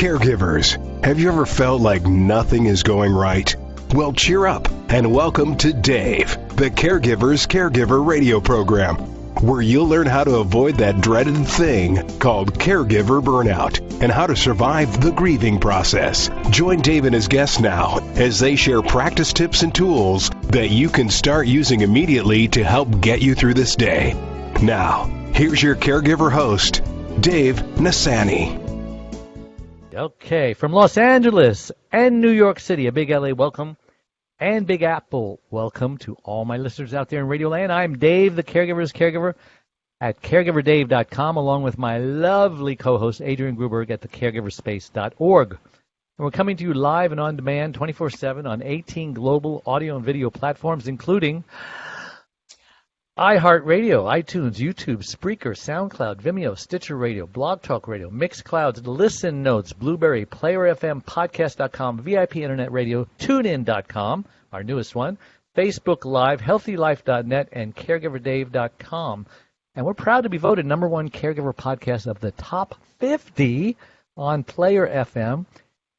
Caregivers, have you ever felt like nothing is going right? Well, cheer up and welcome to Dave the Caregiver's Caregiver radio program, where you'll learn how to avoid that dreaded thing called caregiver burnout and how to survive the grieving process. Join Dave and his guests now as they share practice tips and tools that you can start using immediately to help get you through this day. Now, here's your caregiver host, Dave Nassani. Okay, from Los Angeles and New York City, a big LA welcome, and Big Apple welcome to all my listeners out there in Radio Land. I'm Dave, the Caregiver's Caregiver, at caregiverdave.com, along with my lovely co-host, Adrienne Gruberg, at thecaregiverspace.org. And we're coming to you live and on demand 24/7 on 18 global audio and video platforms, including iHeartRadio, iTunes, YouTube, Spreaker, SoundCloud, Vimeo, Stitcher Radio, Blog Talk Radio, Mixclouds, Listen Notes, Blueberry, Player FM, Podcast.com, VIP Internet Radio, TuneIn.com, our newest one, Facebook Live, HealthyLife.net, and CaregiverDave.com. And we're proud to be voted #1 caregiver podcast of the top 50 on Player FM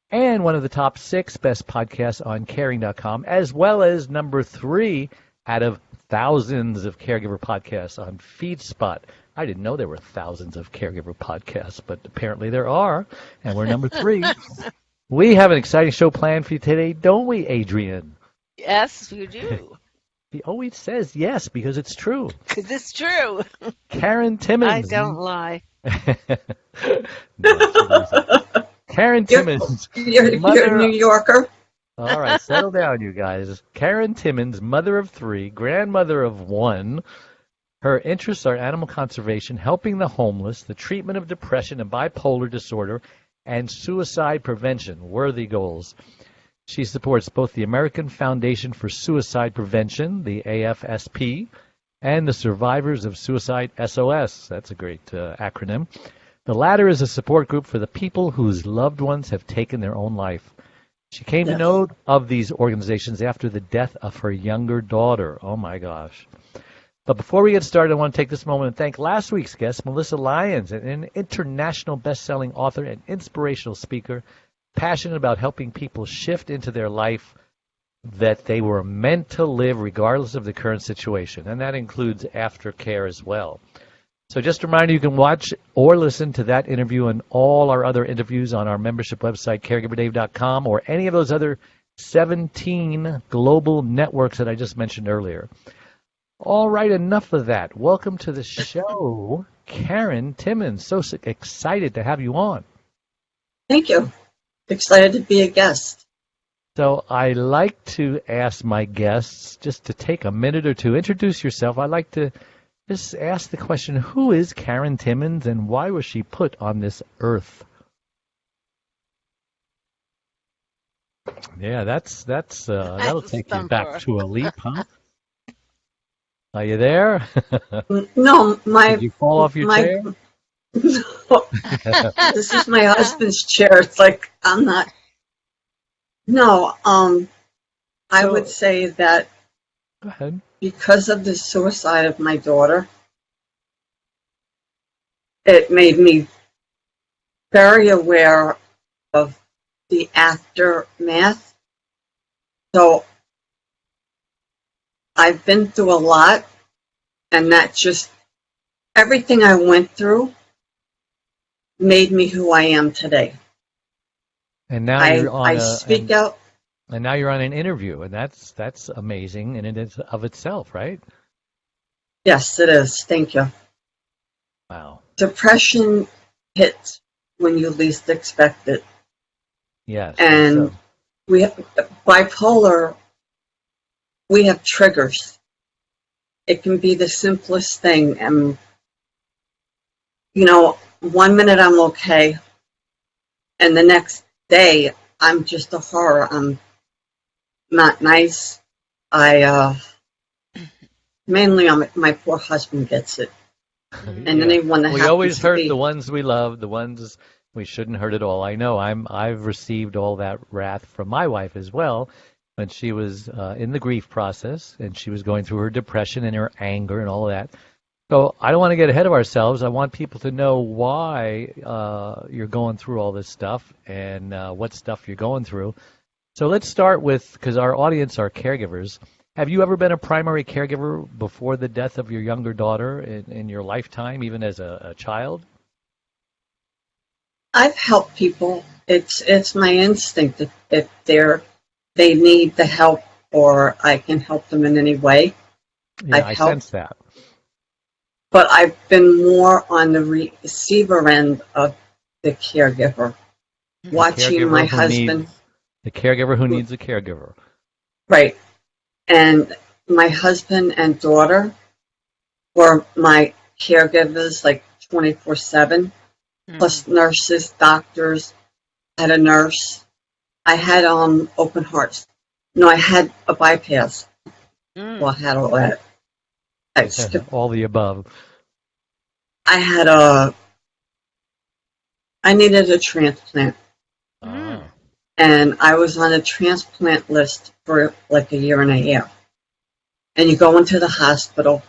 and one of the top 6 best podcasts on Caring.com, as well as #3 out of thousands of caregiver podcasts on FeedSpot. I didn't know there were thousands of caregiver podcasts, but apparently there are, and we're #3. We have an exciting show planned for you today, don't we, Adrienne? Yes, you do. He always says yes because it's true. Because it's true. Karen Timmons. I don't lie. No, Karen Timmons. You're a New Yorker. All right, settle down, you guys. Karen Timmons, mother of 3, grandmother of 1. Her interests are animal conservation, helping the homeless, the treatment of depression and bipolar disorder, and suicide prevention. Worthy goals. She supports both the American Foundation for Suicide Prevention, the AFSP, and the Survivors of Suicide SOS. That's a great acronym. The latter is a support group for the people whose loved ones have taken their own life. She came to know of these organizations after the death of her younger daughter. Oh, my gosh. But before we get started, I want to take this moment and thank last week's guest, Melissa Lyons, an international best-selling author and inspirational speaker, passionate about helping people shift into their life that they were meant to live regardless of the current situation. And that includes aftercare as well. So just a reminder, you can watch or listen to that interview and all our other interviews on our membership website, caregiverdave.com, or any of those other 17 global networks that I just mentioned earlier. All right, enough of that. Welcome to the show, Karen Timmons. So excited to have you on. Thank you. Excited to be a guest. So I like to ask my guests just to take a minute or two, introduce yourself. I like to just ask the question, who is Karen Timmons and why was she put on this earth? Yeah, that'll take you back to a leap, huh? Are you there? No, Did you fall off your chair? No. This is my husband's chair. It's like I'm not. No, I would say that. Go ahead. Because of the suicide of my daughter, it made me very aware of the aftermath. So I've been through a lot, and that just, everything I went through made me who I am today. And now I speak out. And now you're on an interview, and that's amazing in and of itself, right? Yes, it is. Thank you. Wow. Depression hits when you least expect it. Yes. And we have bipolar. We have triggers. It can be the simplest thing, and 1 minute I'm okay, and the next day I'm just a horror. I'm not nice. Mainly my poor husband gets it. And anyone that we always hurt the ones we love, the ones we shouldn't hurt at all. I know I've received all that wrath from my wife as well when she was in the grief process and she was going through her depression and her anger and all of that. So I don't want to get ahead of ourselves. I want people to know why you're going through all this stuff and what stuff you're going through. So let's start with, because our audience are caregivers. Have you ever been a primary caregiver before the death of your younger daughter in your lifetime, even as a child? I've helped people. It's my instinct if they need the help or I can help them in any way. Yeah, I've I sense helped, that. but I've been more on the receiver end of the caregiver, The watching caregiver my who husband. needs the caregiver who needs a caregiver. Right, and my husband and daughter were my caregivers like 24/7, plus nurses, doctors. I had a nurse. I had open hearts. No, I had a bypass. Well, I had all that. I skipped. All the above. I had I needed a transplant, Ah. and I was on a transplant list for like a year and a half. And you go into the hospital,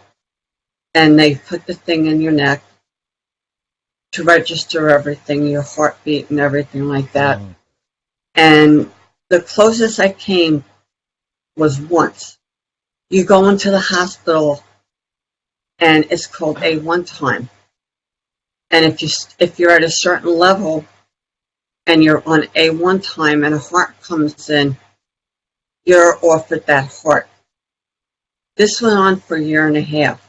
and they put the thing in your neck to register everything, your heartbeat and everything like that. Mm. And the closest I came was once. You go into the hospital, and it's called A1 time. And if you're at a certain level and you're on A1 time and a heart comes in, you're offered that heart. This went on for a year and a half,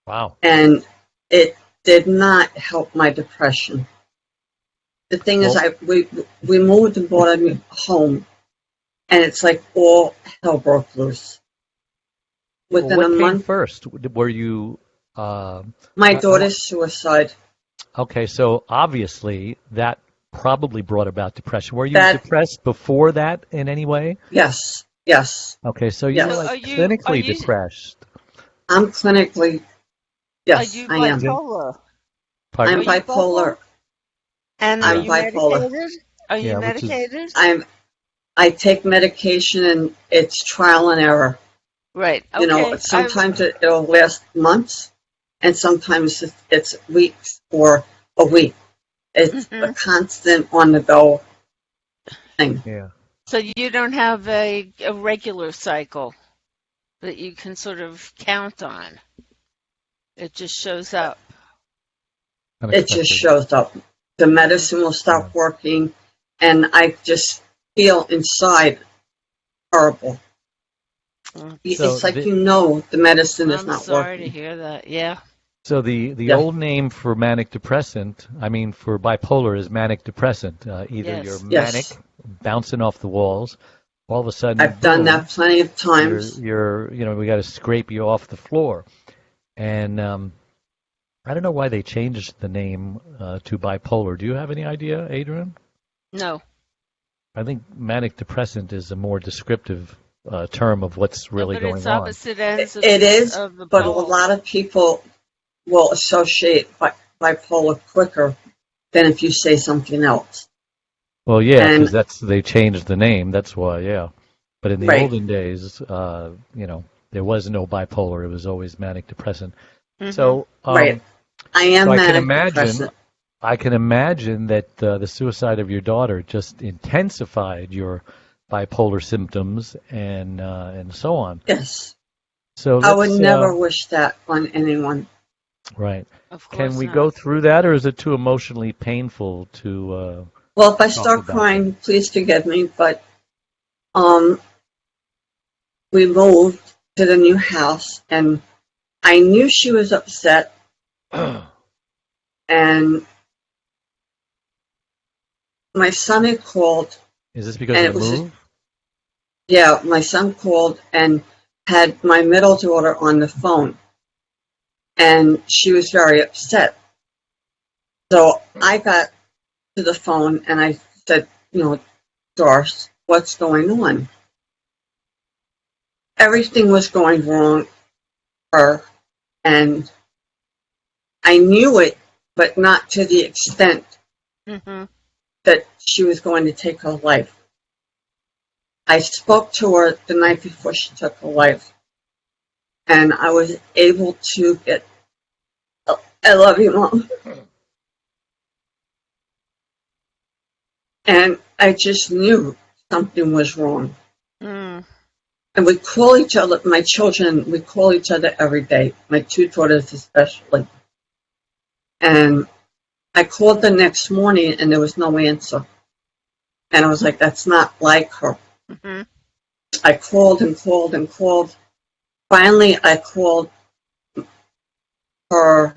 Wow. and it did not help my depression. The thing is, Well, we moved and bought a home, and it's like all hell broke loose. Within a what came month, first? Were you uh, my I want, daughter's suicide. okay, so obviously that probably brought about depression. Were you That depressed before that in any way? yes, yes, Okay, so you were So yes. like are clinically you depressed. I'm clinically are yes, you I am. bipolar? Pardon? I'm Are you bipolar. bipolar? And are Yeah. I'm you bipolar. medicated? Are you Yeah, which is medicated? I take medication and it's trial and error. Right. You know, Okay. sometimes it'll last months, and sometimes it's weeks or a week. It's a constant on the go thing. yeah. So you don't have a regular cycle that you can sort of count on. It just shows up. It just Unexpected. shows up. The Hmm. medicine will Yeah. stop working, and I just feel inside horrible. So It's like the medicine is I'm not sorry to working. hear that. Yeah. the Yeah. old name for manic depressant, I mean for bipolar, is manic depressant. Either you're Yes. manic, Yes. bouncing off the walls, all of a sudden, I've done boom, that plenty of times. you're we got to scrape you off the floor. And I don't know why they changed the name to bipolar. Do you have any idea, Adrian? No. I think manic depressant is a more descriptive term of what's No, really but it's going on. opposite ends It is, of the but a pole. lot of people will associate bipolar quicker than if you say something else. Well, yeah, because And they changed the name. That's why, yeah. But in the right, olden days, there was no bipolar. It was always manic depressant. Hmm. So, right. I so am manic depressant. I can imagine that the suicide of your daughter just intensified your bipolar symptoms and so on. Yes. So I would let's never wish that on anyone. right. Of Can course we not. go through that, or is it too emotionally painful to Well, if I talk start about that? crying, please forgive me, but um, we moved to the new house and I knew she was upset and my son had called Is this because and of it the was move? yeah, my son called and had my middle daughter on the phone and she was very upset. So I got to the phone and I said, Doris, what's going on? Everything was going wrong for her and I knew it, but not to the extent Hmm. that she was going to take her life. I spoke to her the night before she took her life, And I was able to get, I love you, Mom. And I just knew something was wrong. Mm. And we call each other, my children, we call each other every day, my two daughters especially. And I called the next morning and there was no answer. And I was like, that's not like her. Mm-hmm. I called and called and called. Finally, I called her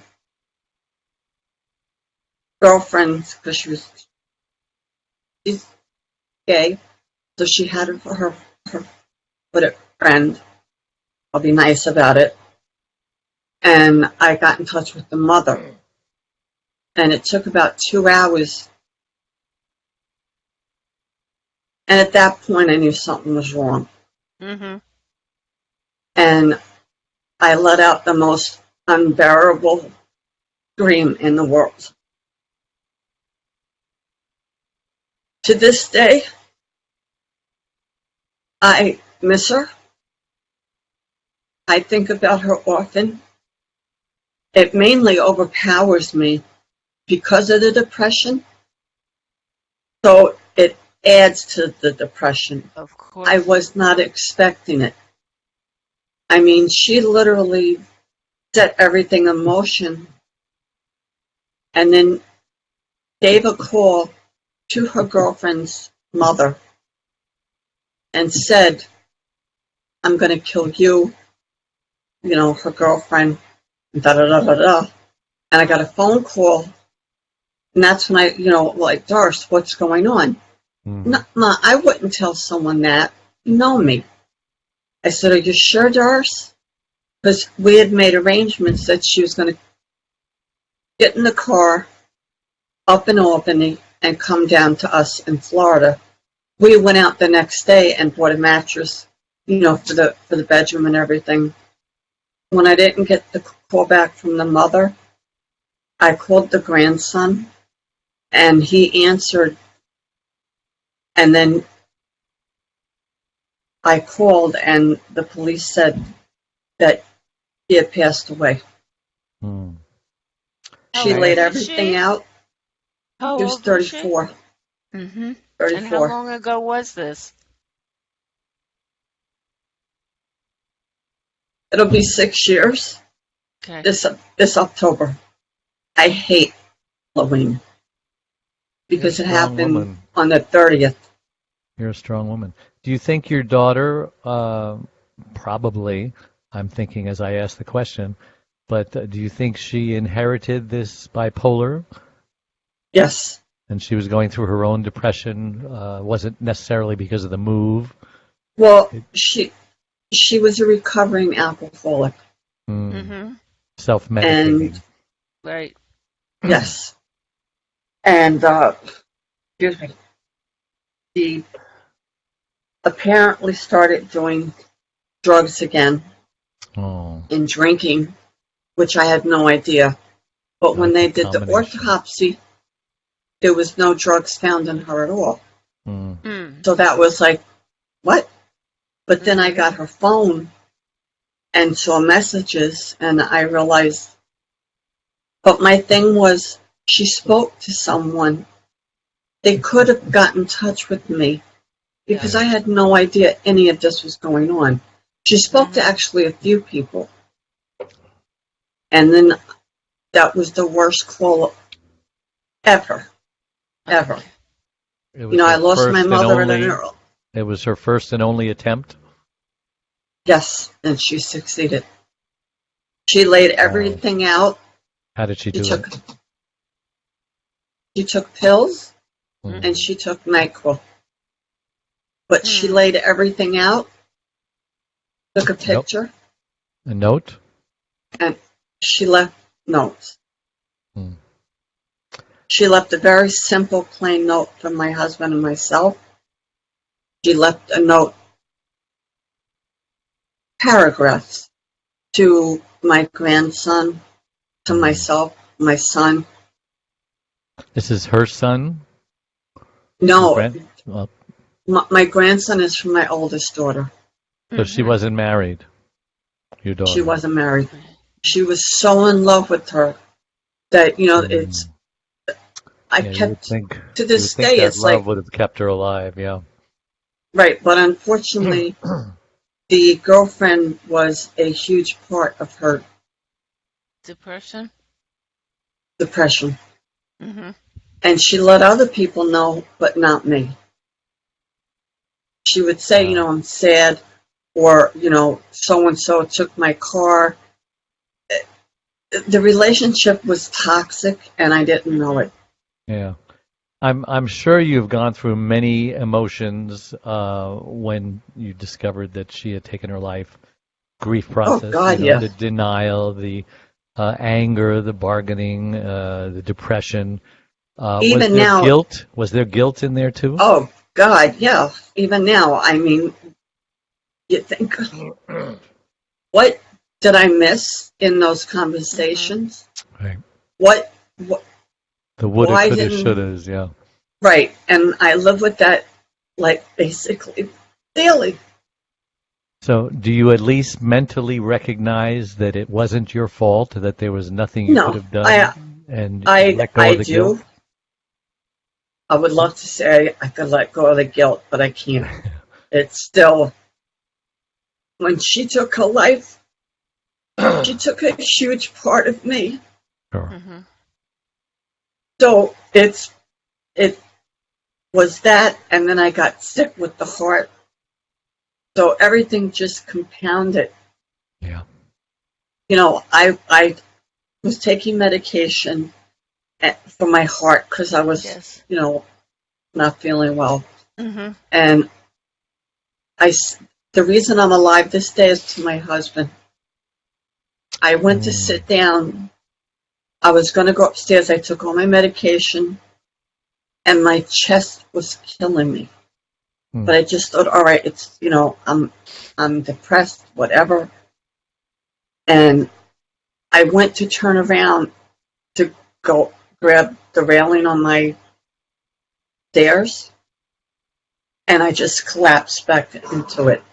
girlfriend because she's gay. So she had it for her with a friend. I'll be nice about it. And I got in touch with the mother. And it took about 2 hours. And at that point, I knew something was wrong. Mm-hmm. And I let out the most unbearable scream in the world. To this day, I miss her. I think about her often. It mainly overpowers me because of the depression. So it adds to the depression. Of course. I was not expecting it. I mean, she literally set everything in motion and then gave a call to her girlfriend's mother and said, I'm going to kill you, you know, her girlfriend, da da da da da. And I got a phone call, and that's when I, you know, like, Darce, what's going on? No, Ma, I wouldn't tell someone that. You know me. I said, are you sure, Darce? Because we had made arrangements that she was going to get in the car up in Albany and come down to us in Florida. We went out the next day and bought a mattress, you know, for the bedroom and everything. When I didn't get the call back from the mother, I called the grandson, and he answered. And then I called, and the police said that he had passed away. Hmm. She laid everything out. How She was old was she? 34. Mm-hmm. 34. And how long ago was this? It'll be 6 years Okay. this October. I hate Halloween because it happened on the 30th. You're a strong woman. Do you think your daughter, probably, I'm thinking as I ask the question, but do you think she inherited this bipolar? Yes. And she was going through her own depression, wasn't necessarily because of the move? Well, she was a recovering alcoholic. Mm-hmm. Self-medicating. And right. Yes. And excuse me. She apparently started doing drugs again and drinking, which I had no idea. But when they did the autopsy, there was no drugs found in her at all. So that was like, what? But then I got her phone and saw messages, and I realized. But my thing was, she spoke to someone. They could have gotten in touch with me because I had no idea any of this was going on. She spoke to actually a few people. And then that was the worst call ever. Ever. You know, I lost my mother at an early. It was her first and only attempt? Yes, and she succeeded. She laid everything out. How did she do it? She took pills and she took NyQuil. But she laid everything out, took a picture. A note? And she left notes. She left a very simple, plain note for my husband and myself. She left a note, paragraphs, to my grandson, to myself, my son. This is her son? No, my grandson is from my oldest daughter. So she wasn't married? Your daughter. She wasn't married. She was so in love with her that, it's, I Yeah, you would kept, think to this day, that it's love like, would have kept her alive. Yeah. right, but unfortunately, the girlfriend was a huge part of her Depression? depression. Mm-hmm. And she let other people know, but not me. She would say, Wow. I'm sad, or, so-and-so took my car. The relationship was toxic, and I didn't know it. Yeah. I'm sure you've gone through many emotions when you discovered that she had taken her life. Grief process, God, yeah. the denial, the anger, the bargaining, the depression. Was Even there now, guilt? Was there guilt in there too? oh, God, yeah. Even now, I mean, you think, what did I miss in those conversations? Right. What, The woulda, why coulda, didn't, shouldas. Yeah. right, and I live with that, like, basically daily. So, do you at least mentally recognize that it wasn't your fault, that there was nothing you could No, have done, and let go I of the guilt? do. I would love to say I could let go of the guilt, but I can't. It's still, when she took her life, she took a huge part of me. Sure. Mm-hmm. So it was that, and then I got sick with the heart. So everything just compounded. Yeah. I was taking medication for my heart because I was, Yes. not feeling well. Mm-hmm. And the reason I'm alive this day is to my husband. I went to sit down. I was going to go upstairs. I took all my medication, and my chest was killing me. But I just thought, all right, it's, I'm depressed, whatever. And I went to turn around to go grab the railing on my stairs, and I just collapsed back into it,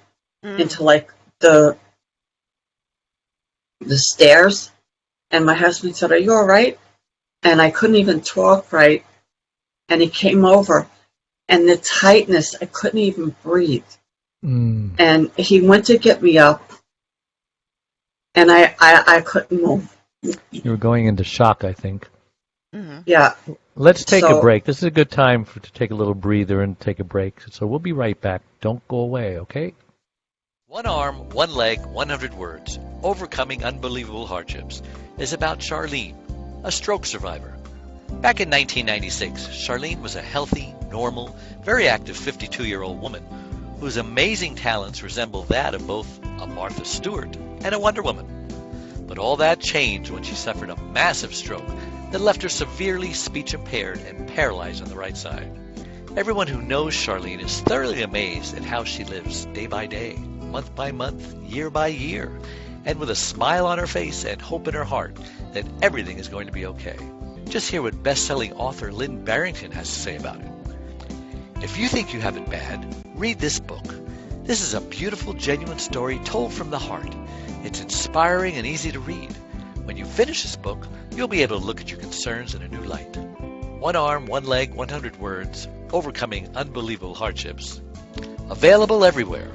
into like the stairs. And my husband said, "Are you all right?" And I couldn't even talk right. And he came over, and the tightness, I couldn't even breathe. And he went to get me up, and I couldn't move. You were going into shock, I think. Mm-hmm. Yeah. Let's take a break. This is a good time to take a little breather and take a break. So we'll be right back. Don't go away, okay? One Arm, One Leg, 100 Words, Overcoming Unbelievable Hardships is about Charlene, a stroke survivor. Back in 1996, Charlene was a healthy, normal, very active 52-year-old woman whose amazing talents resemble that of both a Martha Stewart and a Wonder Woman. But all that changed when she suffered a massive stroke that left her severely speech impaired and paralyzed on the right side. Everyone who knows Charlene is thoroughly amazed at how she lives day by day, month by month, year by year, and with a smile on her face and hope in her heart that everything is going to be okay. Just hear what best-selling author Lynn Barrington has to say about it. If you think you have it bad, read this book. This is a beautiful, genuine story told from the heart. It's inspiring and easy to read. When you finish this book, you'll be able to look at your concerns in a new light. One Arm, One Leg, 100 Words, Overcoming Unbelievable Hardships. Available everywhere.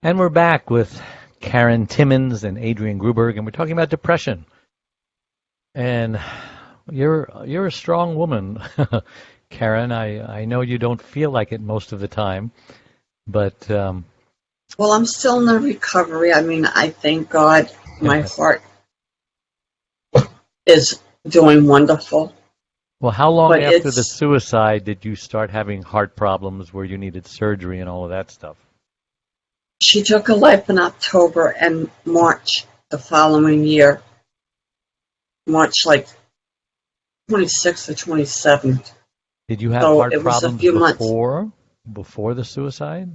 And we're back with Karen Timmons and Adrienne Gruberg, and we're talking about depression. And you're a strong woman, Karen. I know you don't feel like it most of the time, but well, I'm still in the recovery. I mean, I thank God my heart is doing wonderful. Well, how long But after the suicide did you start having heart problems where you needed surgery and all of that stuff? She took her life in October, and March the following year, March like 26th or 27th. Did you have So heart it was a problems few months. before the suicide?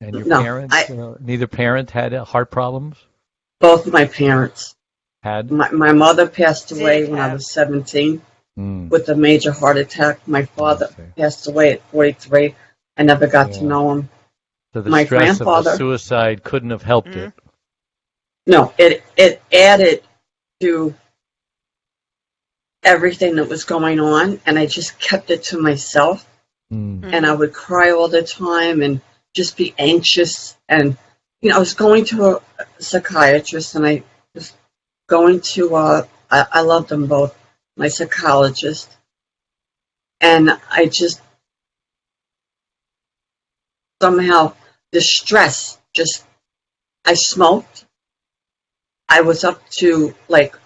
And your No, parents, neither parent had heart problems? Both my parents. Had? My mother passed away when I was 17 with a major heart attack. My father passed away at 43 I never got to Yeah. know him. So the My stress of the grandfather, suicide couldn't have helped it. no, it added to everything that was going on, and I just kept it to myself. Mm. And I would cry all the time and just be anxious. And, I was going to a psychiatrist, and I was going to, I loved them both, my psychologist. And I just, somehow, the stress, I smoked. I was up to like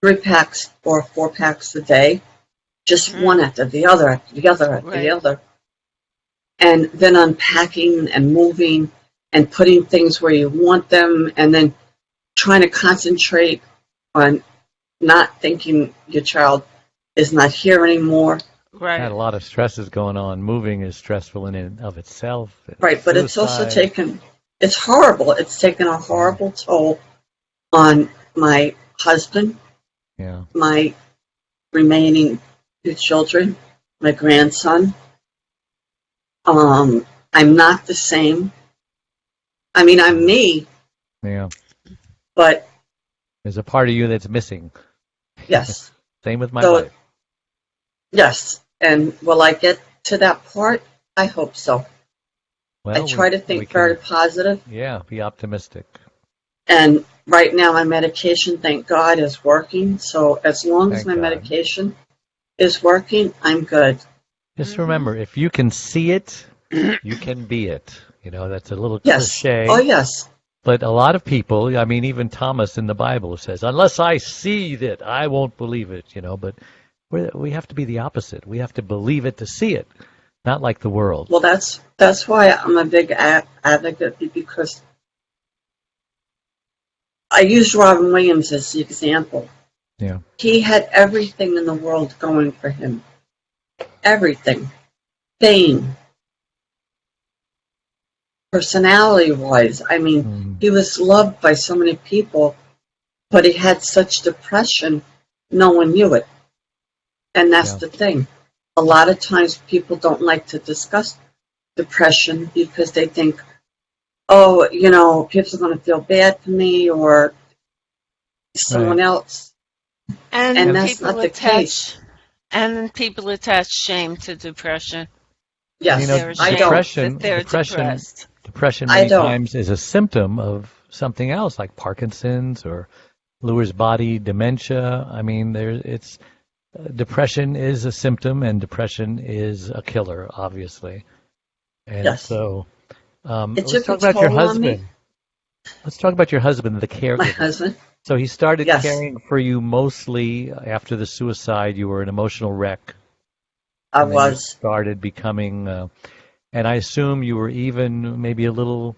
3 packs or 4 packs a day, just one after the other, after the other, after the other. And then unpacking and moving and putting things where you want them, and then trying to concentrate on not thinking your child is not here anymore. Right. Had a lot of stresses going on. Moving is stressful in and of itself. Right, but it's also Suicide. it's horrible. It's taken a horrible toll on my husband, Yeah. my remaining 2 children, my grandson. I'm not the same. I mean, I'm me, Yeah. but There's a part of you that's missing. yes. Same with my So, wife. yes. And will I get to that part? I hope so. Well, I try to we think can, very positive. yeah, be optimistic. And right now, my medication, thank God, is working. So as long as Thank my God. medication is working, I'm good. Just remember, if you can see it, you can be it. That's a little Yes. cliche. Oh, yes. But a lot of people, I mean, even Thomas in the Bible says, unless I see it, I won't believe it, But we have to be the opposite. We have to believe it to see it, not like the world. Well, that's why I'm a big advocate, because I use Robin Williams as the example. Yeah. He had everything in the world going for him. Everything. Fame. Personality-wise. I mean, he was loved by so many people, but he had such depression, no one knew it. And that's the thing. A lot of times people don't like to discuss depression because they think, oh, people are going to feel bad for me, or someone else. And that's not the case. And people attach shame to depression. Yes, I depression, don't. They're depressed. depressed. Depression I many don't. times is a symptom of something else, like Parkinson's or Lewy body dementia. I mean, depression is a symptom, and depression is a killer, obviously. And Yes. so, It let's took talk a about your toll on me. husband. Let's talk about your husband, the caregiver. My husband. So he started Yes. caring for you mostly after the suicide. You were an emotional wreck. I And then you was. started becoming, and I assume you were even maybe a little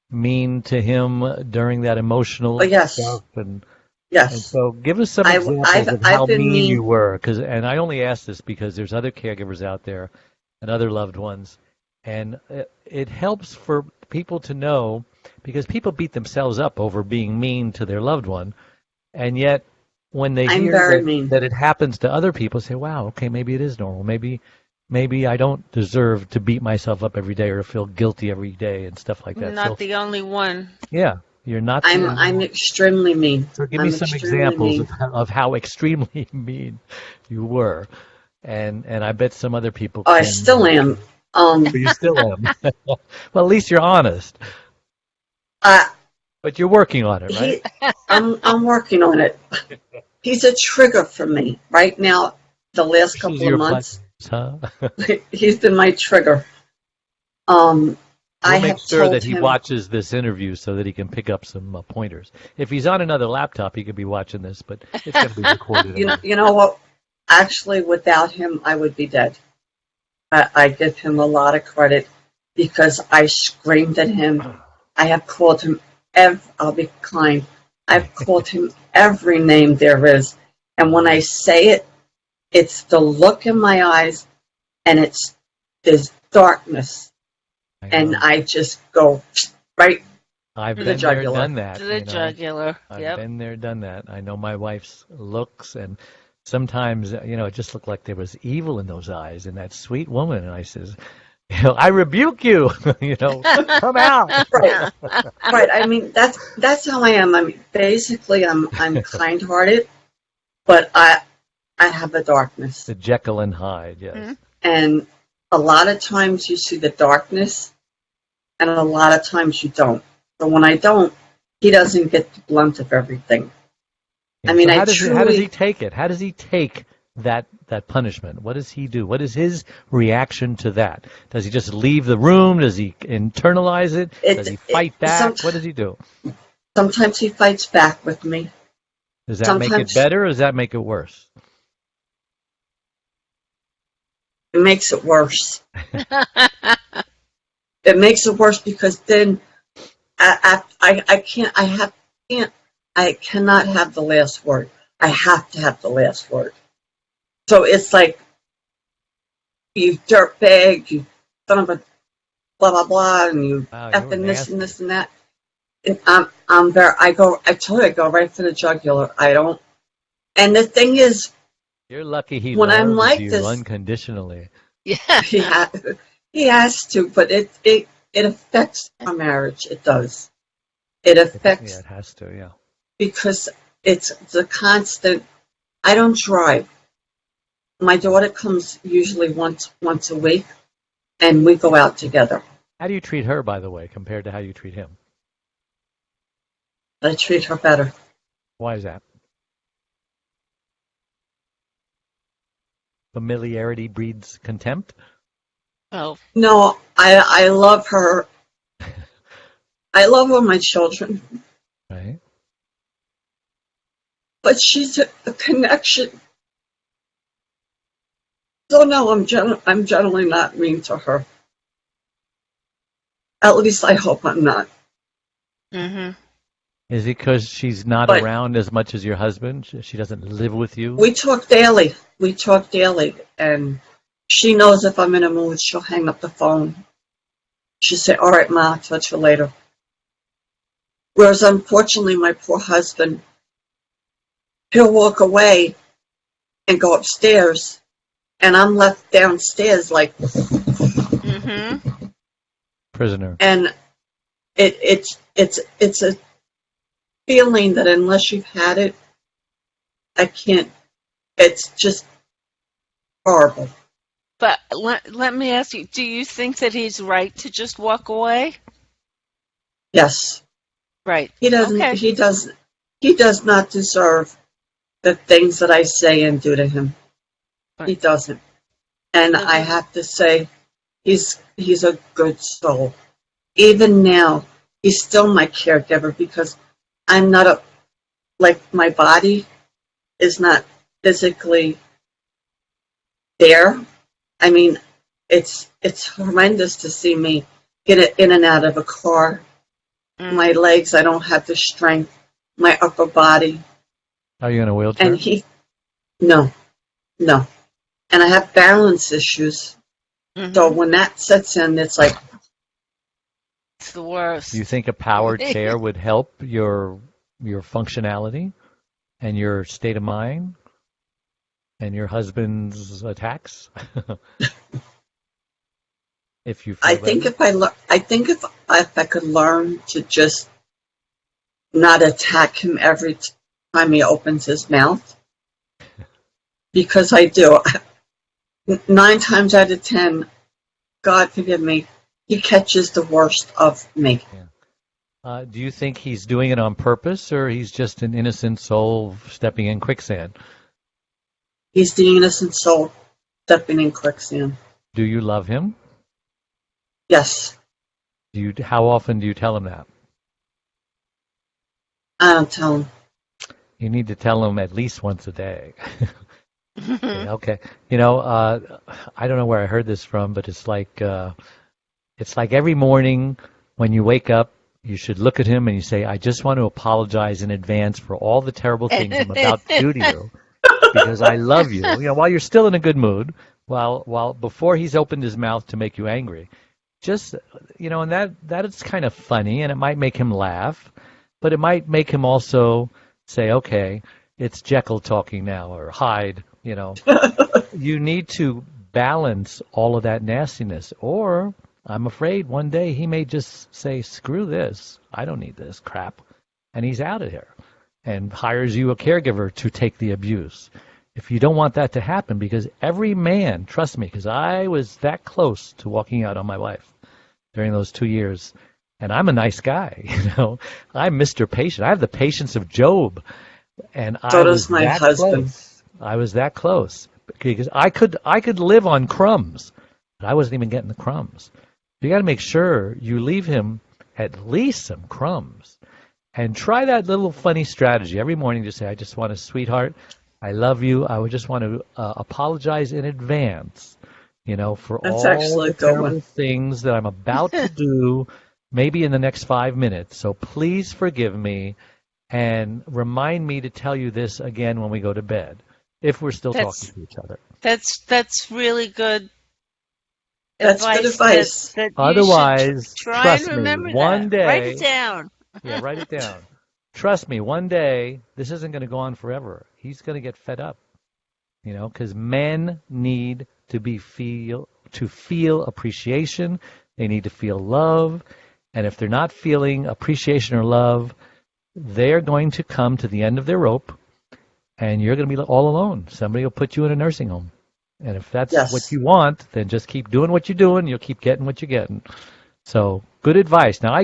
mean to him during that emotional Oh, yes. stuff. And Yes. so give us some I've examples of how been mean you mean. were. And I only ask this because there's other caregivers out there and other loved ones. And it helps for people to know, because people beat themselves up over being mean to their loved one. And yet, when they I'm hear very mean. that it happens to other people, say, wow, okay, maybe it is normal. Maybe I don't deserve to beat myself up every day or feel guilty every day and stuff like that. Not the only one. Yeah, you're not. I'm extremely mean. So give me some extremely examples mean. of how extremely mean you were, and I bet some other people. Oh, I can, still am. But you still am. Well, at least you're honest. But you're working on it, right? I'm working on it. He's a trigger for me right now. The last couple of months, huh? he's been my trigger. I We'll make have sure told that he him, watches this interview so that he can pick up some pointers. If he's on another laptop, he could be watching this, but it's going to be recorded. you know what? Actually, without him, I would be dead. I give him a lot of credit because I screamed at him. I have called him I'll be kind. I've called him every name there is. And when I say it, it's the look in my eyes, and it's this darkness. And I just go right I've to been the there, jugular. done that. To the jugular. I've been there, done that. I know my wife's looks, and sometimes, it just looked like there was evil in those eyes, and that sweet woman. And I says, I rebuke you. Come out. Right. Right. I mean, that's how I am. I mean, basically, I'm kind-hearted, but I have a darkness, The Jekyll and Hyde, yes. and a lot of times you see the darkness, and a lot of times you don't. But when I don't, he doesn't get the blunt of everything. Yeah, I mean, so I how does truly. he take it? How does he take that punishment? What does he do? What is his reaction to that? Does he just leave the room? Does he internalize it? Does he fight back? What does he do? Sometimes he fights back with me. Does that make it Sometimes better or does that make it worse? it makes it worse. It makes it worse because then I cannot have the last word. I have to have the last word. So it's like, you dirtbag, you son of a blah blah blah, and you Wow, you were effing this and nasty. this and that. And I told you, I go right for the jugular. I don't. And the thing is, You're lucky he when I'm loves like you this, unconditionally. Yeah. he has to, but it affects our marriage. It does. It Yeah, affects it has to, yeah. because it's the constant. I don't drive. My daughter comes usually once a week, and we go out together. How do you treat her, by the way, compared to how you treat him? I treat her better. Why is that? Familiarity breeds contempt? Oh, No, I love her. I love all my children, Right? but she's a connection. So no, I'm generally not mean to her. At least I hope I'm not. mm-hmm. Is it because she's not But around as much as your husband? She doesn't live with you? we talk daily. We talk daily, and she knows if I'm in a mood, she'll hang up the phone. She'll say, "All right, Ma, I'll touch you later." Whereas unfortunately, my poor husband, he'll walk away and go upstairs, and I'm left downstairs like, Mm-hmm. Prisoner. and it's a feeling that unless you've had it, I can't. It's just horrible. But let me ask you, do you think that he's right to just walk away? Yes, Right. he doesn't. Okay. He does not deserve the things that I say and do to him. He Right. doesn't. And Does I he? have to say, he's a good soul. Even now, he's still my caregiver because I'm not like my body is not physically there. I mean, it's horrendous to see me get in and out of a car. My Mm. legs, I don't have the strength. My upper body, Are you in a wheelchair? and no, no, and I have balance issues. So Mm-hmm. when that sets in, it's like, It's the Do you worst. think a powered chair would help your functionality and your state of mind and your husband's attacks? If you I feel think ready? I think if I could learn to just not attack him every time he opens his mouth, because I do. 9 times out of 10, God forgive me, he catches the worst of me. Do you think he's doing it on purpose or he's just an innocent soul stepping in quicksand? He's the innocent soul stepping in quicksand. Do you love him? Yes, How often do you tell him that? I don't tell him. You need to tell him at least once a day. Mm-hmm. Okay. I don't know where I heard this from, but it's like every morning when you wake up, you should look at him and you say, "I just want to apologize in advance for all the terrible things I'm about to do to you because I love you." While you're still in a good mood, while before he's opened his mouth to make you angry, just and that is kind of funny, and it might make him laugh, but it might make him also say, "Okay, it's Jekyll talking now," or Hyde. You need to balance all of that nastiness. Or I'm afraid one day he may just say, screw this, I don't need this crap, and he's out of here and hires you a caregiver to take the abuse. If you don't want that to happen, because every man, trust me, because I was that close to walking out on my wife during those 2 years, and I'm a nice guy, I'm Mr. Patient. I have the patience of Job, and So I does was my that husband. close. I was that close because I could live on crumbs, but I wasn't even getting the crumbs. You got to make sure you leave him at least some crumbs, and try that little funny strategy every morning. Just say, "I just want a sweetheart. I love you. I would just want to apologize in advance, for That's all actually the a good terrible one. things that I'm about to do, maybe in the next 5 minutes. So please forgive me, and remind me to tell you this again when we go to bed, if we're still talking to each other." That's really good That's good advice. that you should Otherwise, try and trust me, remember one that. Write it day, down. yeah, write it down. Trust me, one day, this isn't going to go on forever. He's going to get fed up, because men need to feel appreciation. They need to feel love. And if they're not feeling appreciation or love, they're going to come to the end of their rope, and you're going to be all alone. Somebody will put you in a nursing home. And if that's what Yes. you want, then just keep doing what you're doing. You'll keep getting what you're getting. So good advice. Now,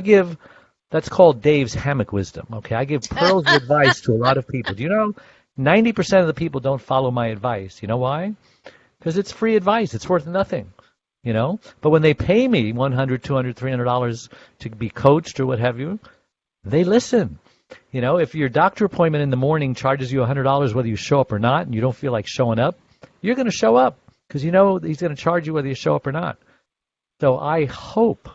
that's called Dave's hammock wisdom, okay? I give pearls of advice to a lot of people. Do you know 90% of the people don't follow my advice? You know why? Because it's free advice. It's worth nothing, But when they pay me $100, $200, $300 to be coached or what have you, they listen. If your doctor appointment in the morning charges you $100 whether you show up or not, and you don't feel like showing up, you're going to show up because he's going to charge you whether you show up or not. So I hope,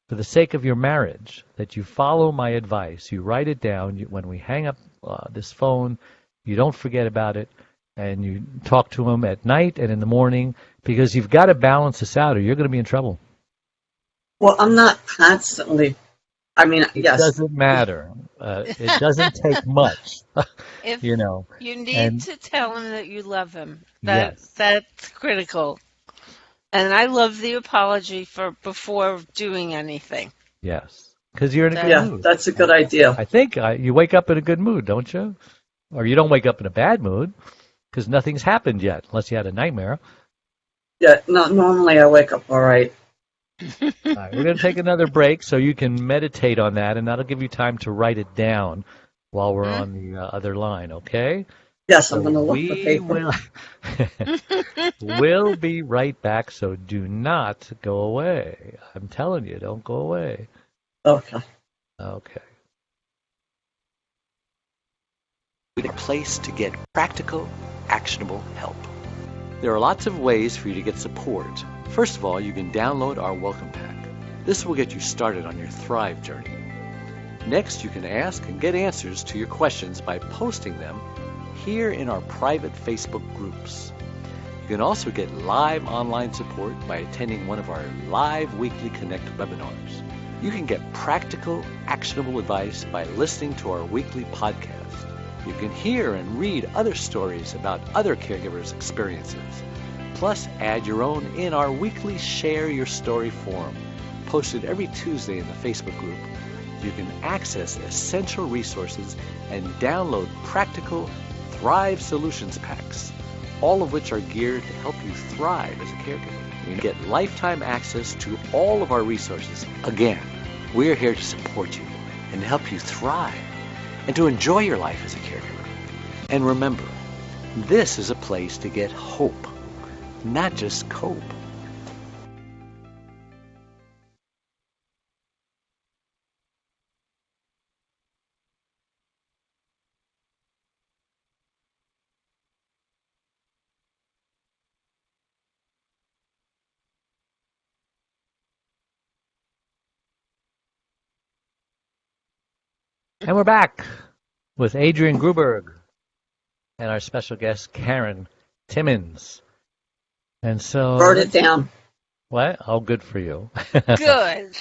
for the sake of your marriage, that you follow my advice. You write it down. When we hang up this phone, you don't forget about it, and you talk to him at night and in the morning, because you've got to balance this out or you're going to be in trouble. Well, I'm not constantly. It Yes. doesn't matter. It doesn't take much, If you need to tell him that you love him. Yes. That's critical. And I love the apology for before doing anything. Yes, because you're in a good Yeah, mood. that's a good idea. I think you wake up in a good mood, don't you? Or you don't wake up in a bad mood because nothing's happened yet, unless you had a nightmare. Yeah, no, normally I wake up all right. All right, we're going to take another break so you can meditate on that, and that'll give you time to write it down while we're on the other line, okay? Yes, I'm going to look the paper. We'll be right back, so do not go away. I'm telling you, don't go away. Okay. Okay. A place to get practical, actionable help. There are lots of ways for you to get support. First of all, you can download our welcome pack. This will get you started on your Thrive journey. Next, you can ask and get answers to your questions by posting them here in our private Facebook groups. You can also get live online support by attending one of our live weekly Connect webinars. You can get practical, actionable advice by listening to our weekly podcast. You can hear and read other stories about other caregivers' experiences. Plus, add your own in our weekly Share Your Story forum, posted every Tuesday in the Facebook group. You can access essential resources and download practical Thrive Solutions packs, all of which are geared to help you thrive as a caregiver. You get lifetime access to all of our resources. Again, we're here to support you and help you thrive and to enjoy your life as a caregiver. And remember, this is a place to get hope, not just cope. And we're back with Adrienne Gruberg and our special guest, Karen Timmons. And so... Wrote it down. What? Oh, good for you. Good.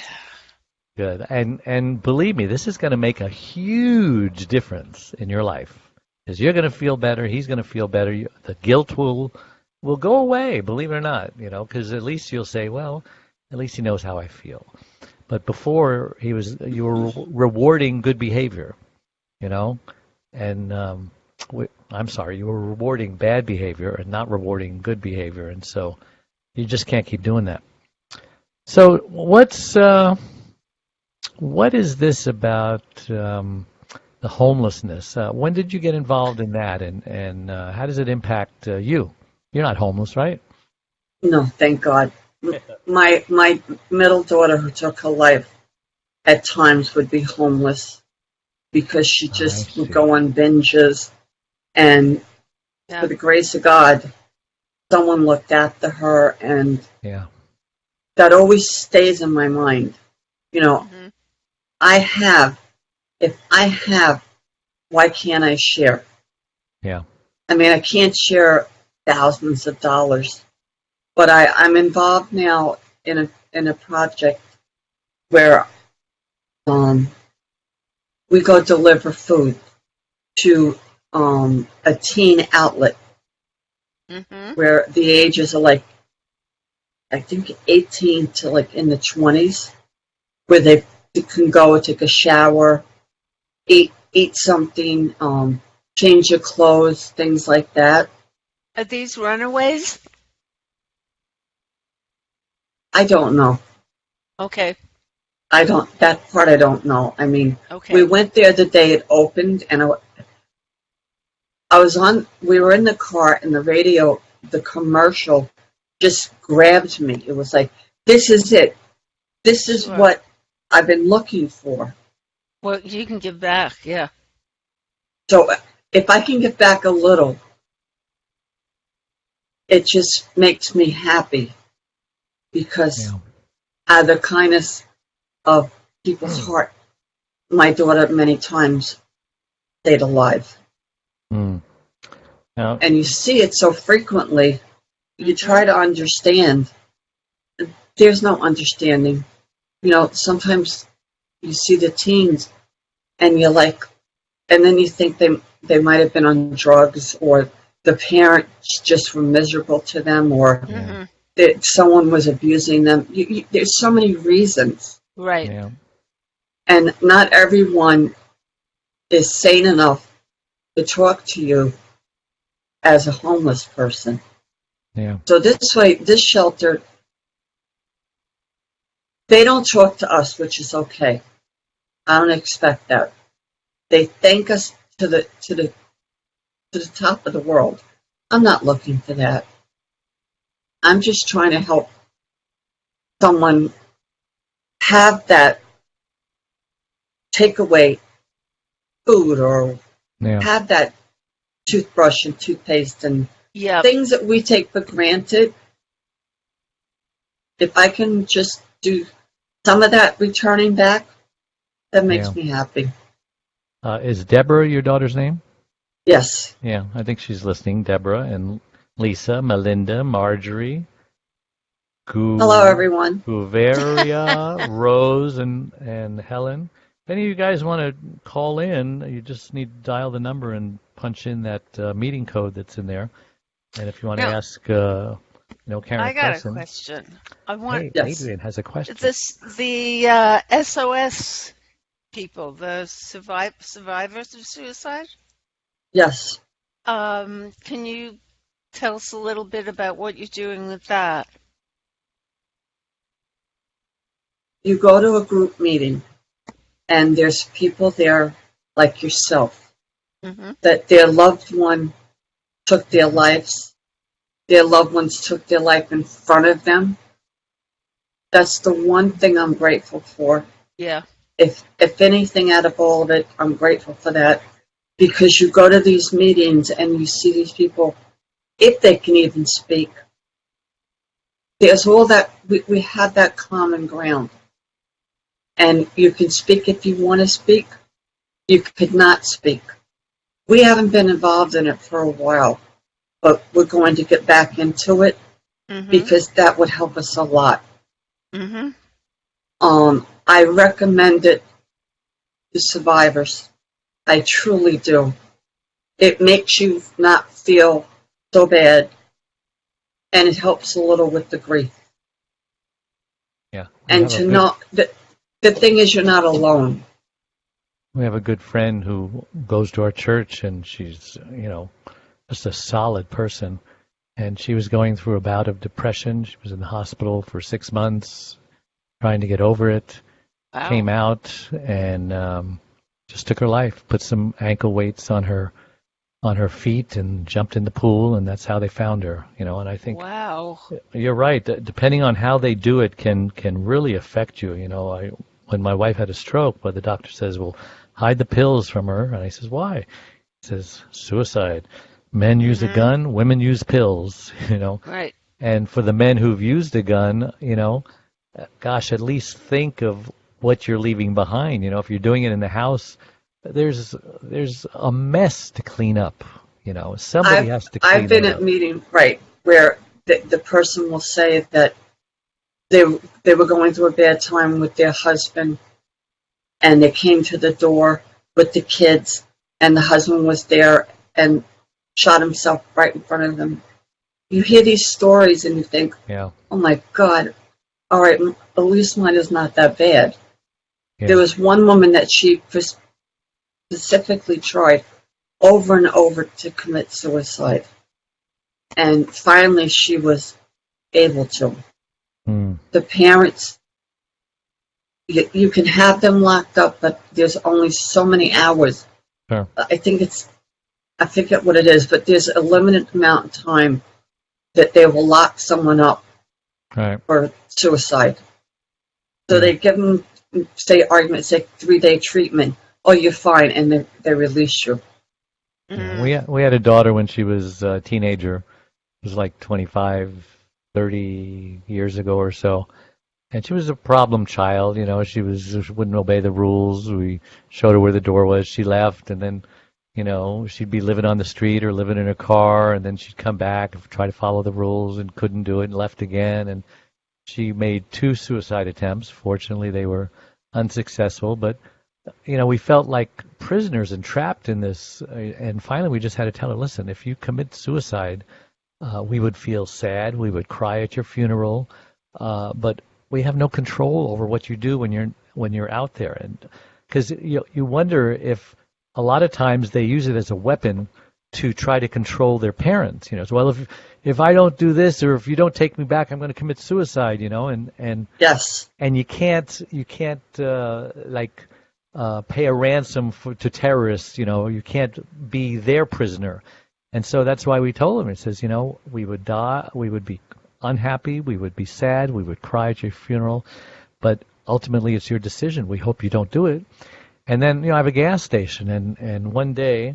Good. And believe me, this is going to make a huge difference in your life. Because you're going to feel better, he's going to feel better, the guilt will will go away, believe it or not, because at least you'll say, well, at least he knows how I feel. But before you were rewarding good behavior, and I'm sorry, you were rewarding bad behavior and not rewarding good behavior, and so you just can't keep doing that. So what is this about the homelessness? When did you get involved in that, and how does it impact you? You're not homeless, right? No, thank God. My middle daughter, who took her life, at times would be homeless because she just would go on binges, and for the grace of God, someone looked after her, and that always stays in my mind. If I have, why can't I share? Yeah. I mean, I can't share thousands of dollars, but I'm involved now in a project where we go deliver food to a teen outlet where the ages are like, I think 18 to like in the 20s, where they can go take a shower, eat something, change your clothes, things like that. Are these runaways? I don't know. Okay. That part I don't know. I mean, we went there the day it opened, and we were in the car, and the radio, the commercial just grabbed me. It was like, this is it. This is what I've been looking for. Well, you can give back, yeah. So if I can give back a little, it just makes me happy, because out of the kindness of people's heart, my daughter many times stayed alive. And you see it so frequently, you try to understand. There's no understanding. Sometimes you see the teens and you're like, and then you think they might have been on drugs, or the parents just were miserable to them, or that someone was abusing them. There's so many reasons. Right. Yeah. And not everyone is sane enough to talk to you as a homeless person. Yeah. So this shelter, they don't talk to us, which is okay. I don't expect that. They thank us to the top of the world. I'm not looking for that. I'm just trying to help someone have that takeaway food, or have that toothbrush and toothpaste and things that we take for granted. If I can just do some of that returning back, that makes me happy. Is Deborah your daughter's name? Yes. Yeah, I think she's listening. Deborah and Lisa, Melinda, Marjorie, hello, everyone. Guveria, Rose, and Helen. If any of you guys want to call in, you just need to dial the number and punch in that meeting code that's in there. And if you want to ask, Karen, I got a question. Adrienne has a question. The SOS people, the survivors of suicide? Yes. Can you tell us a little bit about what you're doing with that? You go to a group meeting, and there's people there like yourself, that their loved one took their lives. Their loved ones took their life in front of them. That's the one thing I'm grateful for. Yeah. If anything out of all of it, I'm grateful for that. Because you go to these meetings and you see these people, if they can even speak. There's all that, we have that common ground. And you can speak if you want to speak. You could not speak. We haven't been involved in it for a while, but we're going to get back into it because that would help us a lot. I recommend it to survivors. I truly do. It makes you not feel so bad. and it helps a little with the grief. Yeah. And to know that the thing is, you're not alone. We have a good friend who goes to our church, and she's, just a solid person. And she was going through a bout of depression. She was in the hospital for 6 months, trying to get over it. Wow. Came out and just took her life. Put some ankle weights on her feet and jumped in the pool, and that's how they found her. And I think Wow. you're right. Depending on how they do it, can really affect you. When my wife had a stroke, the doctor says, "Well, hide the pills from her," and I says, "Why?" He says, "Suicide. Men use a gun, women use pills." Right. And for the men who've used a gun, gosh, at least think of what you're leaving behind. If you're doing it in the house, there's a mess to clean up. Somebody has to clean I've been it at up. meetings, right, where the person will say that they were going through a bad time with their husband, and they came to the door with the kids, and the husband was there and shot himself right in front of them. You hear these stories and you think, Yeah. oh my God, all right, at least mine is not that bad. Yeah. There was one woman that she specifically tried over and over to commit suicide. And finally she was able to. The parents, you can have them locked up, but there's only so many hours. Sure. I forget what it is, but there's a limited amount of time that they will lock someone up Right. for suicide. So they give them, say 3-day treatment. Oh, you're fine, and they release you. Yeah, we had a daughter when she was a teenager. It was like 25, 30 years ago or so. And she was a problem child. She wouldn't obey the rules. We showed her where the door was. She left, and then, she'd be living on the street or living in her car, and then she'd come back and try to follow the rules and couldn't do it and left again. And she made 2 suicide attempts. Fortunately, they were unsuccessful, but we felt like prisoners and trapped in this. And finally, we just had to tell her, listen, if you commit suicide, we would feel sad. We would cry at your funeral, but we have no control over what you do when you're out there. And because you wonder if a lot of times they use it as a weapon to try to control their parents. So, well, if I don't do this, or if you don't take me back, I'm going to commit suicide. And yes, and you can't pay a ransom to terrorists. You can't be their prisoner. And so that's why we told him. It says, we would die, we would be unhappy, we would be sad, we would cry at your funeral, but ultimately it's your decision. We hope you don't do it. And then, I have a gas station, and one day,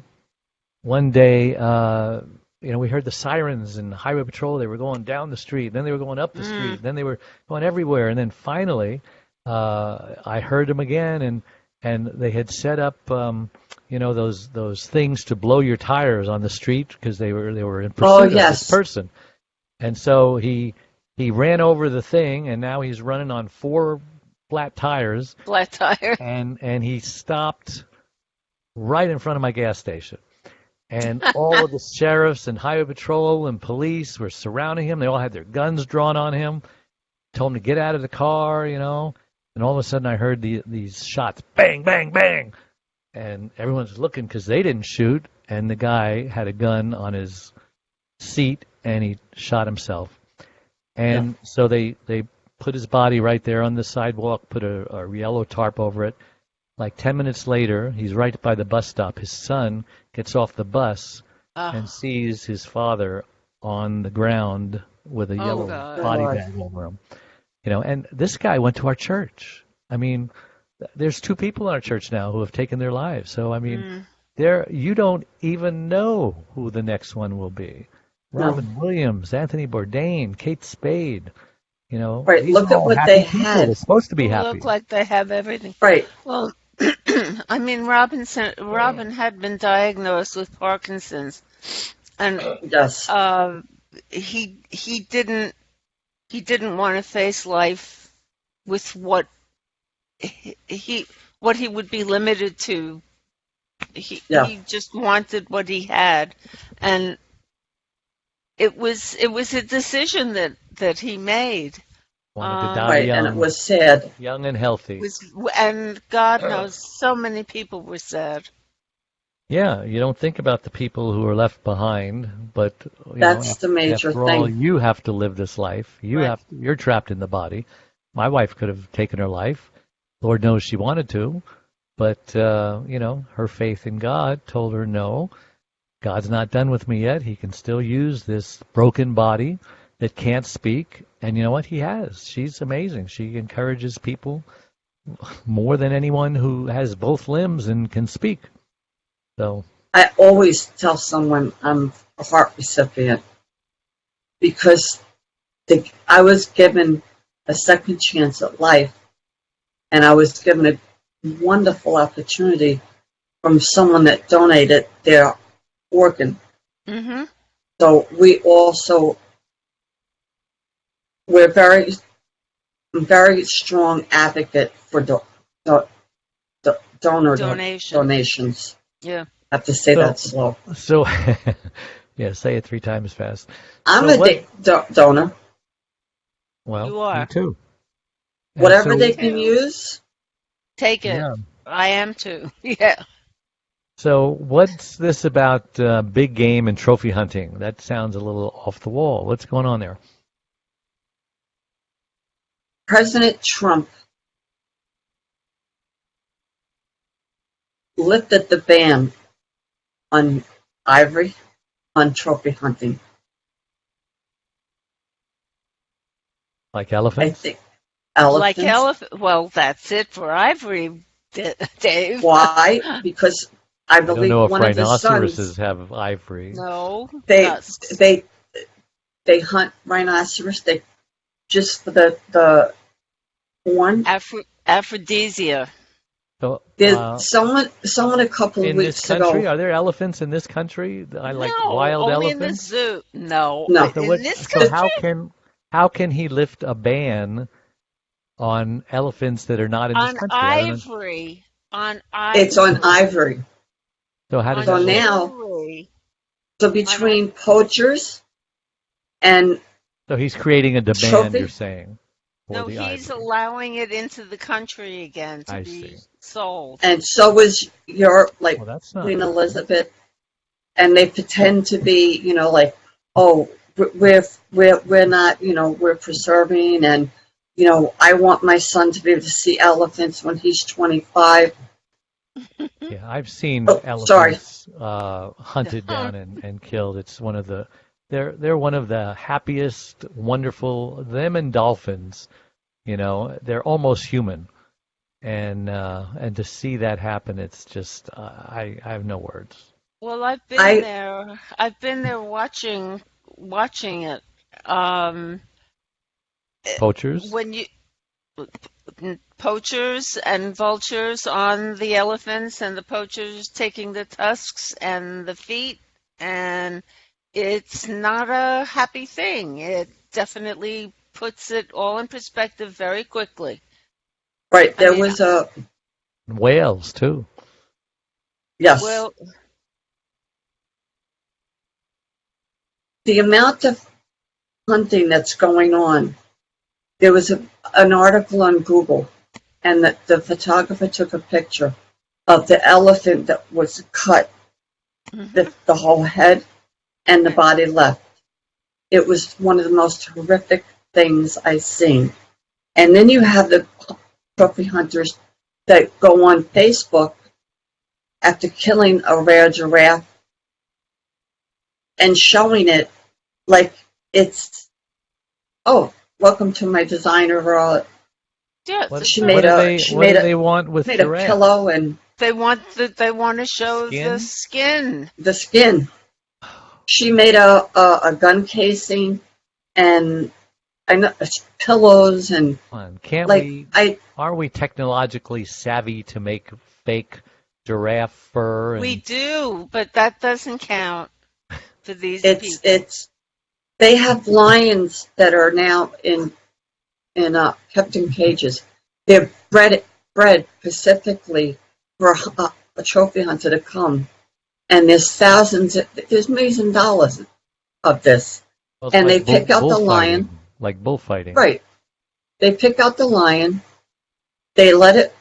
we heard the sirens and highway patrol. They were going down the street, then they were going up the street, then they were going everywhere, and then finally, I heard them again, and they had set up, those things to blow your tires on the street because they were in pursuit of this person. And so he ran over the thing, and now he's running on 4 flat tires. Flat tire. And he stopped right in front of my gas station. And all of the sheriffs and highway patrol and police were surrounding him. They all had their guns drawn on him. Told him to get out of the car, And all of a sudden I heard these shots, bang, bang, bang. And everyone's looking because they didn't shoot. And the guy had a gun on his seat, and he shot himself. And so they put his body right there on the sidewalk, put a yellow tarp over it. Like 10 minutes later, he's right by the bus stop. His son gets off the bus and sees his father on the ground with a yellow body bag over him. And this guy went to our church. I mean, there's 2 people in our church now who have taken their lives. So, I mean, you don't even know who the next one will be. Robin Williams, Anthony Bourdain, Kate Spade. Right. Look at what they had. They're supposed to be happy. Look like they have everything. Right. Well, I mean, Robin had been diagnosed with Parkinson's, and he didn't want to face life with what he would be limited to. He just wanted what he had, and it was a decision that he made. Wanted to die Right, young, and it was sad. young and healthy. And God knows so many people were sad. Yeah, you don't think about the people who are left behind, but That's the major after all, thing. you have to live this life. Right. You're trapped in the body. My wife could have taken her life. Lord knows she wanted to, but her faith in God told her no. God's not done with me yet. He can still use this broken body that can't speak. And you know what? He has. She's amazing. She encourages people more than anyone who has both limbs and can speak. So I always tell someone I'm a heart recipient because I was given a second chance at life, and I was given a wonderful opportunity from someone that donated their organ. Mm-hmm. So we're very strong advocate for donations. Yeah. I have to say that slow. So, yeah, say it 3 times fast. I'm So a donor. Well, You are. me too. And Whatever so- they can use. Take it. Yeah. I am too. Yeah. So what's this about big game and trophy hunting? That sounds a little off the wall. What's going on there? President Trump lifted the ban on ivory, on trophy hunting. Like I elephants? think elephants. Like elephant. Well, that's it for ivory, Dave. Why? Because I I don't believe know if one of the rhinoceroses sons, have ivory. No. they tusks. they they hunt rhinoceros. They just for the horn. Aphrodisia. So, There's someone a couple of in this weeks country, ago. are there elephants in this country? I like No, wild only elephants. in the zoo. No. No. So, In this so country? how can he lift a ban on elephants that are not in this On country? I don't know. ivory. On ivory. It's on ivory. So how does So that work? now- ivory. So between poachers and So he's creating a demand, Trophy? you're saying, for No, the he's ivory. allowing it into the country again to I be see. sold. so was your Well, that's not Queen right. Elizabeth, and they pretend to be, like, oh, we're not, we're preserving, and I want my son to be able to see elephants when he's 25. Yeah, I've seen Oh, sorry. elephants hunted down and killed. It's one of the they're one of the happiest, wonderful. Them and dolphins, they're almost human, and to see that happen, it's just I have no words. Well, I've been I- there. I've been there watching it. Poachers. When you poachers and vultures on the elephants, and the poachers taking the tusks and the feet, and it's not a happy thing. It definitely puts it all in perspective very quickly. Right, there mean, was a, Whales too. yes. Well, The amount of hunting that's going on, there was an article on Google, and the photographer took a picture of the elephant that was cut, the whole head and the body left. It was one of the most horrific things I've seen. And then you have the trophy hunters that go on Facebook after killing a rare giraffe and showing it like it's, oh, welcome to my designer. yeah, What, She what made do a- they she what made do a- they want with made a giraffes? pillow and they want to show the skin. the skin. She made a gun casing and I know pillows and Come on, can't like we? I Are we technologically savvy to make fake giraffe fur? And, We do, but that doesn't count for these people. it's they have lions that are now in kept in cages. They're bred specifically for a trophy hunter to come, and there's millions of dollars of this. Well, it's and they like pick out the bullfighting, lion. like bullfighting. Right. They pick out the lion. They let it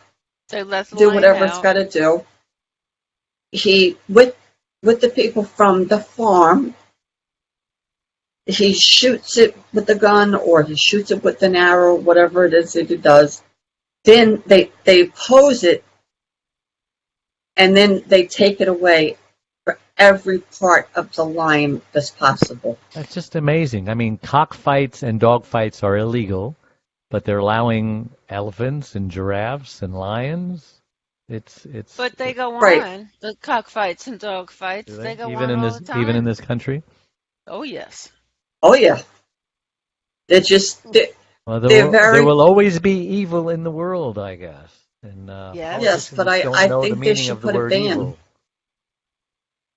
They let the do lion whatever it's out. got to do. He, with the people from the farm, he shoots it with the gun or he shoots it with an arrow, whatever it is that he does. Then they pose it, and then they take it away for every part of the lion that's possible. That's just amazing. I mean, cockfights and dogfights are illegal, but they're allowing elephants and giraffes and lions. It's But they go Right. on. The cockfights and dog fights, do they they? go Even on in all this the time. country. Oh, yes. Oh yeah, they're Well, they're there very. will always be evil in the world, I guess. And Yes. Yes, but politicians don't I know the think they meaning should of the put a word ban. evil.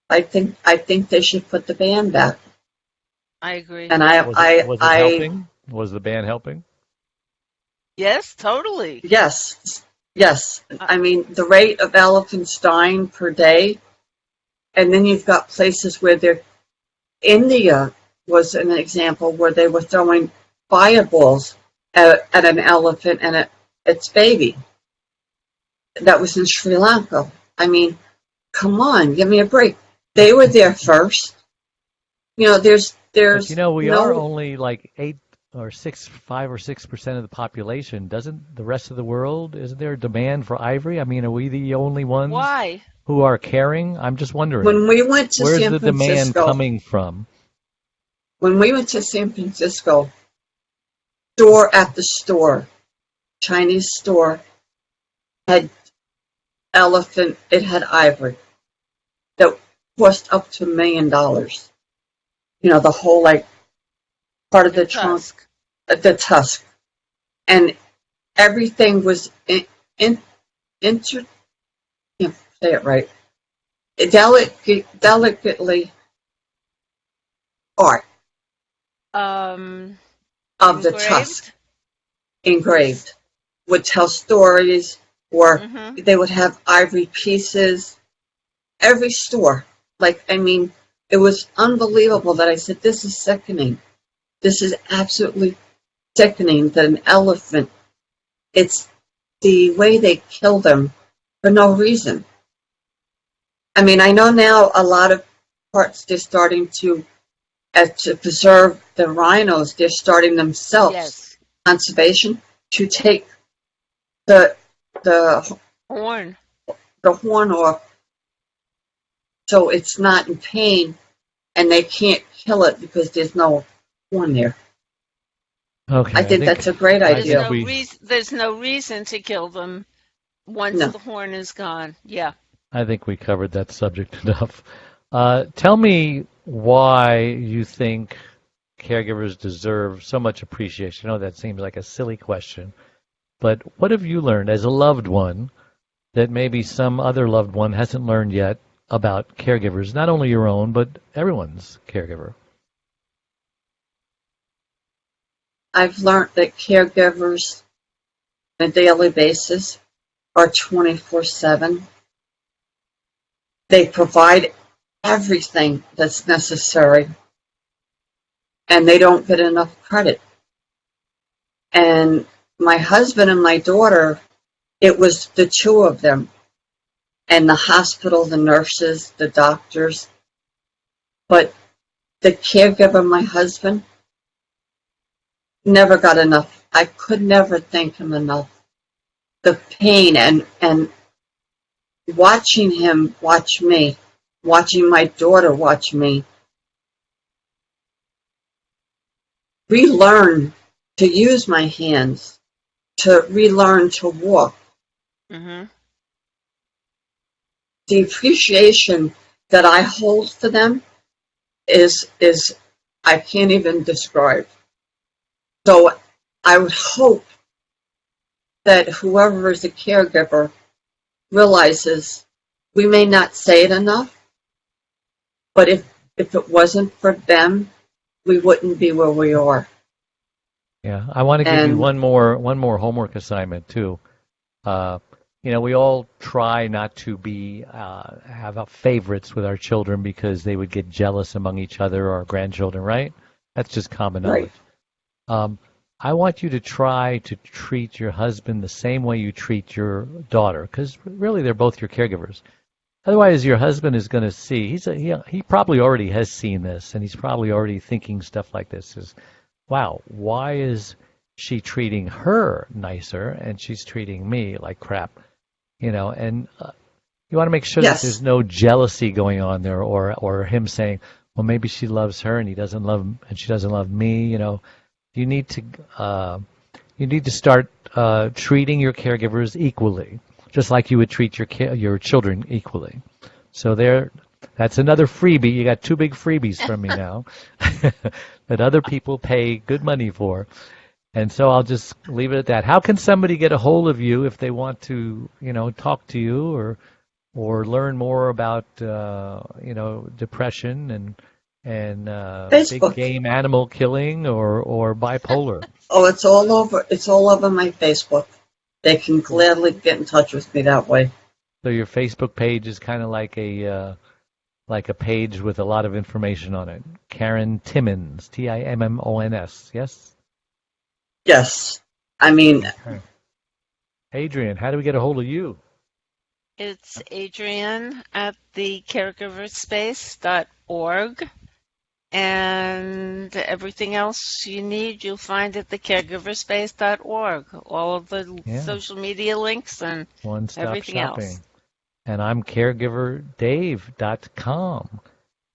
I think they should put the ban back. I agree. And Was it helping? Was the ban helping? Yes, totally. yes, yes. Uh, I mean, the rate of elephants dying per day, and then you've got places where India was an example where they were throwing fireballs at an elephant and its baby. That was in Sri Lanka. I mean, come on, give me a break. They were there first. You know, But there's we are no. only like 5 or 6% of the population. Doesn't the rest of the world? Isn't there a demand for ivory? I mean, are we the only ones why? who are caring? I'm just wondering, When we went to where's San the demand Francisco, coming from? when we went to San Francisco, store at the store, Chinese store, had elephant, it had ivory that cost up to $1 million. You know, the whole like part of The the trunk, tusk. the tusk, and everything was in inter. Can't say it right. Delicately art Um, of the tusk engraved? engraved would tell stories, or Mm-hmm. they would have ivory pieces. Every store, like I mean, it was unbelievable that I said, "This is sickening. This is absolutely sickening that an elephant." It's the way they kill them for no reason. I mean, I know now a lot of parts they're starting to preserve the rhinos. They're starting themselves Yes. conservation to take the the Horn. the horn off, so it's not in pain, and they can't kill it because there's no horn there. I Okay, think that's a great idea. There's no reason to kill them once No, the horn is gone. Yeah. I think we covered that subject enough. Tell me why you think caregivers deserve so much appreciation. I know that seems like a silly question, but what have you learned as a loved one that maybe some other loved one hasn't learned yet about caregivers, not only your own, but everyone's caregiver? I've learned that caregivers on a daily basis are 24/7. They provide everything that's necessary, and they don't get enough credit. And my husband and my daughter, it was the two of them, and the hospital, the nurses, the doctors. But the caregiver, my husband, never got enough. I could never thank him enough. The pain and watching him watch me, watching my daughter watch me, relearn to use my hands, to relearn to walk. Mm-hmm. The appreciation that I hold for them is I can't even describe. So I would hope that whoever is a caregiver realizes we may not say it enough, but if it wasn't for them, we wouldn't be where we are. Yeah, I want to give you And one more homework assignment too. Uh, we all try not to be have favorites with our children because they would get jealous among each other or our grandchildren, right? That's just common Right. knowledge. I want you to try to treat your husband the same way you treat your daughter, because really they're both your caregivers. Otherwise, your husband is going to see. He probably already has seen this, and he's probably already thinking stuff like this: is, wow, why is she treating her nicer and she's treating me like crap? And you want to make sure that Yes. there's no jealousy going on there, or him saying, well, maybe she loves her and she doesn't love me. You need to start treating your caregivers equally, just like you would treat your children equally. So that's another freebie. You got two big freebies from me now that other people pay good money for. And so I'll just leave it at that. How can somebody get a hold of you if they want to, talk to you or learn more about, depression and big Facebook. game animal killing or bipolar? Oh, it's all over. It's all over my Facebook. They can gladly get in touch with me that way. So your Facebook page is kind of like a page with a lot of information on it. Karen Timmons, Timmons, yes? Yes. I mean, Adrienne, how do we get a hold of you? It's Adrienne at thecaregiverspace.org. And everything else you need, you'll find at thecaregiverspace.org. All of the social media links and One-stop everything shopping. else. And I'm caregiverdave.com.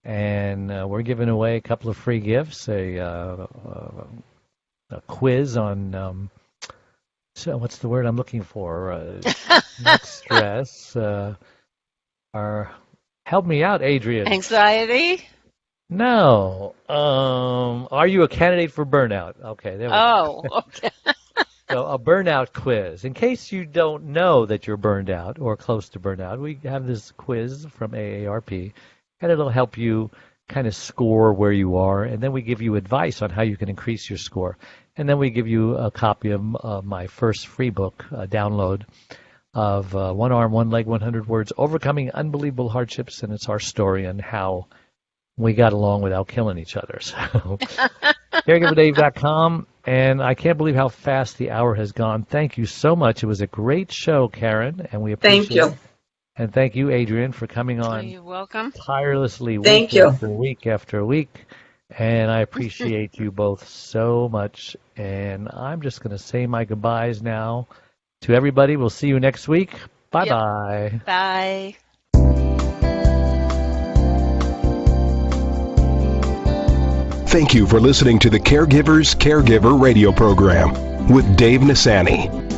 And we're giving away a couple of free gifts, a quiz on, so what's the word I'm looking for? Not stress. Help me out, Adrienne. Anxiety? No. Are you a candidate for burnout? Okay, there we go. Oh, okay. So a burnout quiz. In case you don't know that you're burned out or close to burnout, we have this quiz from AARP, and it'll help you kind of score where you are, and then we give you advice on how you can increase your score. And then we give you a copy of my first free book, download, of One Arm, One Leg, 100 Words, Overcoming Unbelievable Hardships, and it's our story on how we got along without killing each other. So, caregiverdave.com, and I can't believe how fast the hour has gone. Thank you so much. It was a great show, Karen, and we appreciate thank you. it. And thank you, Adrienne, for coming on You're welcome. tirelessly Thank week you. after week after week. And I appreciate you both so much. And I'm just going to say my goodbyes now to everybody. We'll see you next week. Bye-bye. Bye. Thank you for listening to the Caregivers Caregiver radio program with Dave Nassani.